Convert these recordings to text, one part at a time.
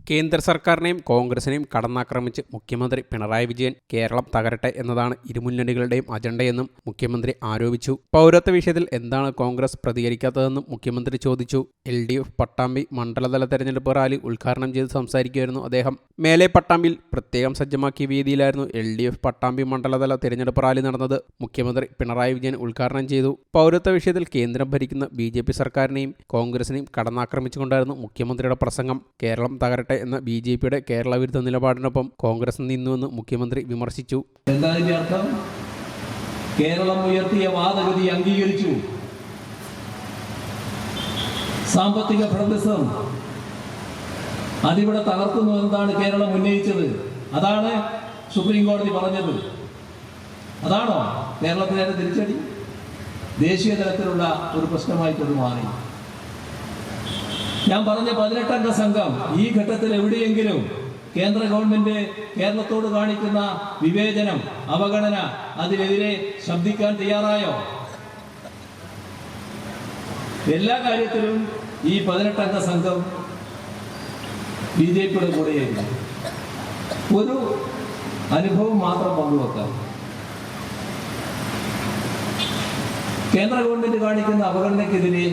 കേന്ദ്ര സർക്കാരിനെയും കോൺഗ്രസിനെയും കടന്നാക്രമിച്ച് മുഖ്യമന്ത്രി പിണറായി വിജയൻ കേരളം തകരട്ടെ എന്നതാണ് ഇരുമുന്നണികളുടെയും അജണ്ടയെന്നും മുഖ്യമന്ത്രി ആരോപിച്ചു. പൗരത്വ വിഷയത്തിൽ എന്താണ് കോൺഗ്രസ് പ്രതികരിക്കാത്തതെന്നും മുഖ്യമന്ത്രി ചോദിച്ചു. LDF പട്ടാമ്പി മണ്ഡലതല തെരഞ്ഞെടുപ്പ് റാലി ഉദ്ഘാടനം ചെയ്ത് സംസാരിക്കുകയായിരുന്നു അദ്ദേഹം. മേലെ പട്ടാമ്പിയിൽ പ്രത്യേകം സജ്ജമാക്കിയ വേദിയിലായിരുന്നു LDF പട്ടാമ്പി മണ്ഡലതല തെരഞ്ഞെടുപ്പ് റാലി നടന്നത്. മുഖ്യമന്ത്രി പിണറായി വിജയൻ ഉദ്ഘാടനം ചെയ്തു. പൗരത്വ വിഷയത്തിൽ കേന്ദ്രം ഭരിക്കുന്ന BJP സർക്കാരിനെയും കോൺഗ്രസിനെയും കടന്നാക്രമിച്ചുകൊണ്ടായിരുന്നു മുഖ്യമന്ത്രിയുടെ പ്രസംഗം. കേരളം തകരട്ടെ എന്ന BJPയുടെ കേരള വിരുദ്ധ നിലപാടിനൊപ്പം കോൺഗ്രസ് നിന്നുവെന്ന് മുഖ്യമന്ത്രി വിമർശിച്ചു. കേരളം ഉയർത്തിയ വാദഗതി അംഗീകരിച്ചു. സാമ്പത്തിക പ്രതിസന്ധി അതിവിടെ തകർക്കുന്നു എന്നതാണ് കേരളം ഉന്നയിച്ചത്. അതാണ് സുപ്രീം കോടതി പറഞ്ഞത്. അതാണോ കേരളത്തിലെ തിരിച്ചടി? ദേശീയ തലത്തിലുള്ള ഒരു പ്രശ്നമായിട്ടത് മാറി. ഞാൻ പറഞ്ഞ 18-അംഗ സംഘം ഈ ഘട്ടത്തിൽ എവിടെയെങ്കിലും കേന്ദ്ര ഗവൺമെന്റ് കേരളത്തോട് കാണിക്കുന്ന വിവേചനം, അവഗണന, അതിനെതിരെ ശബ്ദിക്കാൻ തയ്യാറായോ? എല്ലാ കാര്യത്തിലും ഈ 18-അംഗ സംഘം BJPയുടെ കൂടെയായിരുന്നു. ഒരു അനുഭവം മാത്രം പങ്കുവെക്കാം. കേന്ദ്ര ഗവൺമെന്റ് കാണിക്കുന്ന അവഗണനയ്ക്കെതിരെ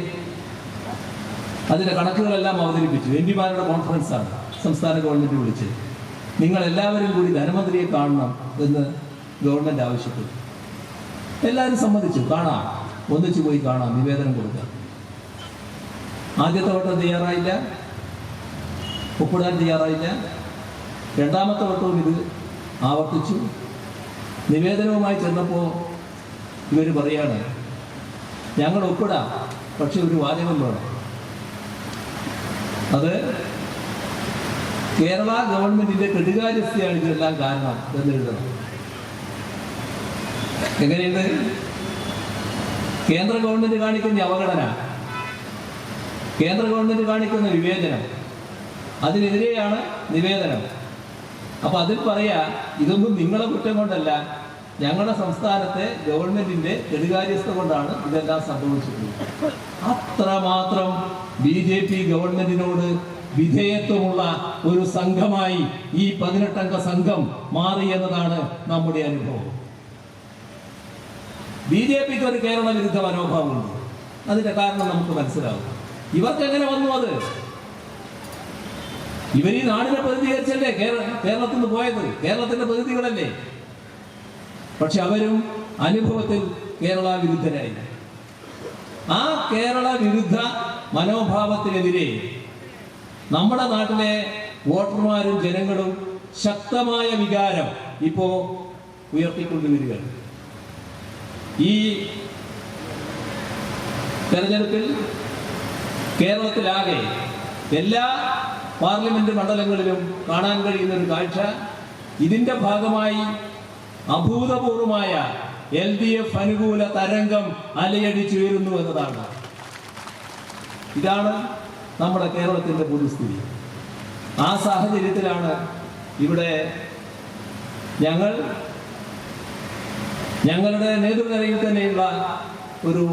അതിന്റെ കണക്കുകളെല്ലാം അവതരിപ്പിച്ചു. MP-മാരുടെ കോൺഫറൻസാണ് സംസ്ഥാന ഗവൺമെന്റ് വിളിച്ച്. നിങ്ങൾ എല്ലാവരും കൂടി ധനമന്ത്രിയെ കാണണം എന്ന് ഗവൺമെന്റ് ആവശ്യപ്പെട്ടു. എല്ലാവരും സമ്മതിച്ചു. കാണാം, ഒന്നിച്ചു പോയി കാണാം, നിവേദനം കൊടുക്കാം. ആദ്യത്തെ വട്ടം തയ്യാറായില്ല, ഒപ്പിടാൻ തയ്യാറായില്ല. രണ്ടാമത്തെ വട്ടവും ഇത് ആവർത്തിച്ചു. നിവേദനവുമായി ചെന്നപ്പോൾ ഇവർ പറയാണ്, ഞങ്ങൾ ഒപ്പിടാം, പക്ഷെ ഒരു വാചകം വേണം. അത് കേരള ഗവൺമെന്റിന്റെ കെടുകാര്യസ്ഥയാണ് ഇതെല്ലാം കാരണം എന്നെഴുതണം. എങ്ങനെയുണ്ട്? കേന്ദ്ര ഗവൺമെന്റ് കാണിക്കുന്ന അവഗണന, കേന്ദ്ര ഗവൺമെന്റ് കാണിക്കുന്ന വിവേചനം, അതിനെതിരെയാണ് നിവേദനം. അപ്പൊ അതിൽ പറയാ, ഇതൊന്നും നിങ്ങളെ കുറ്റം കൊണ്ടല്ല, ഞങ്ങളുടെ സംസ്ഥാനത്തെ ഗവൺമെന്റിന്റെ കെടുകാര്യസ്ഥ കൊണ്ടാണ് ഇതെല്ലാം സംഭവിച്ചിട്ടുള്ളത്. അത്രമാത്രം BJP ഗവൺമെന്റിനോട് വിധേയത്വമുള്ള ഒരു സംഘമായി ഈ 18-അംഗ സംഘം മാറി എന്നതാണ് നമ്മുടെ അനുഭവം. BJPക്ക് ഒരു കേരള വിരുദ്ധ മനോഭാവമുണ്ട്. അതിന്റെ കാരണം നമുക്ക് മനസ്സിലാവും. ഇവർക്ക് എങ്ങനെ വന്നു അത്? ഇവർ ഈ നാടിനെ പ്രതിനിധീകരിച്ചല്ലേ കേരളത്തിൽ നിന്ന് പോയത്? കേരളത്തിന്റെ പ്രതിനിധികളല്ലേ? പക്ഷെ അവരും അനുഭവത്തിൽ കേരള വിരുദ്ധരായി. ആ കേരള വിരുദ്ധ മനോഭാവത്തിനെതിരെ നമ്മുടെ നാട്ടിലെ വോട്ടർമാരും ജനങ്ങളും ശക്തമായ വികാരം ഇപ്പോ ഉയർത്തിക്കൊണ്ടുവരികയാണ്. ഈ തെരഞ്ഞെടുപ്പിൽ കേരളത്തിലാകെ എല്ലാ പാർലമെന്റ് മണ്ഡലങ്ങളിലും കാണാൻ കഴിയുന്ന ഒരു കാഴ്ച, ഇതിന്റെ ഭാഗമായി അഭൂതപൂർവമായ LDF അനുകൂല തരംഗം അലയടിച്ചുയരുന്നു എന്നതാണ്. ഇതാണ് നമ്മുടെ കേരളത്തിന്റെ പൊതുസ്ഥിതി. ആ സാഹചര്യത്തിലാണ് ഇവിടെ ഞങ്ങളുടെ നേതൃനിരയിൽ തന്നെയുള്ള ഒരു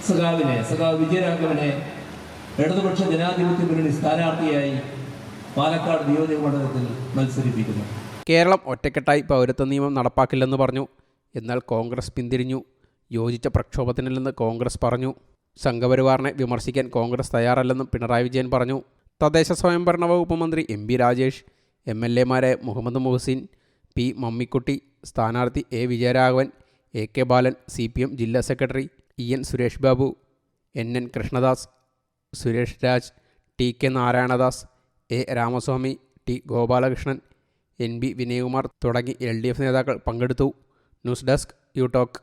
സഖാവ് വിജയരാഘവനെ ഇടതുപക്ഷ ജനാധിപത്യ മുന്നണി സ്ഥാനാർത്ഥിയായി പാലക്കാട് നിയോജക മണ്ഡലത്തിൽ മത്സരിപ്പിക്കുന്നു. കേരളം ഒറ്റക്കെട്ടായി പൗരത്വ നിയമം നടപ്പാക്കില്ലെന്ന് പറഞ്ഞു. എന്നാൽ കോൺഗ്രസ് പിന്തിരിഞ്ഞു. യോജിച്ച പ്രക്ഷോഭത്തിനില്ലെന്ന് കോൺഗ്രസ് പറഞ്ഞു. സംഘപരിവാറിനെ വിമർശിക്കാൻ കോൺഗ്രസ് തയ്യാറല്ലെന്നും പിണറായി വിജയൻ പറഞ്ഞു. തദ്ദേശ സ്വയംഭരണ വകുപ്പ് മന്ത്രി MP രാജേഷ്, MLA-മാരായ മുഹമ്മദ് മുഹസിൻ, P മമ്മിക്കുട്ടി, സ്ഥാനാർത്ഥി A Vijayaraghavan, AK Balan, CPM ജില്ലാ secretary EN Suresh Babu, NN Krishnadas, Suresh Raj, TK Narayanadas, A Ramaswamy, T Gopalakrishnan, NB Vinayakumar തുടങ്ങി LDF നേതാക്കൾ പങ്കെടുത്തു. News desk you talk.